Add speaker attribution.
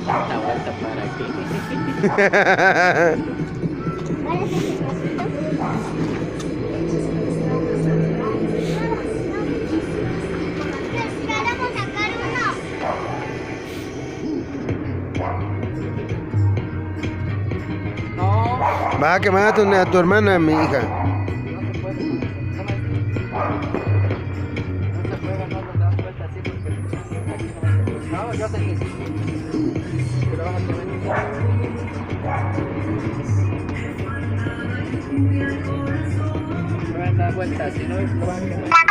Speaker 1: Tanta vuelta para aquí. No,
Speaker 2: Vas a quemar a tu hermana, mi hija.
Speaker 1: no se puede. No se puede, no nos das vuelta así porque aquí no va a ser. No, yo sé que sí. Pero vas a tener que no van a dar vuelta, si no lo van a quemar.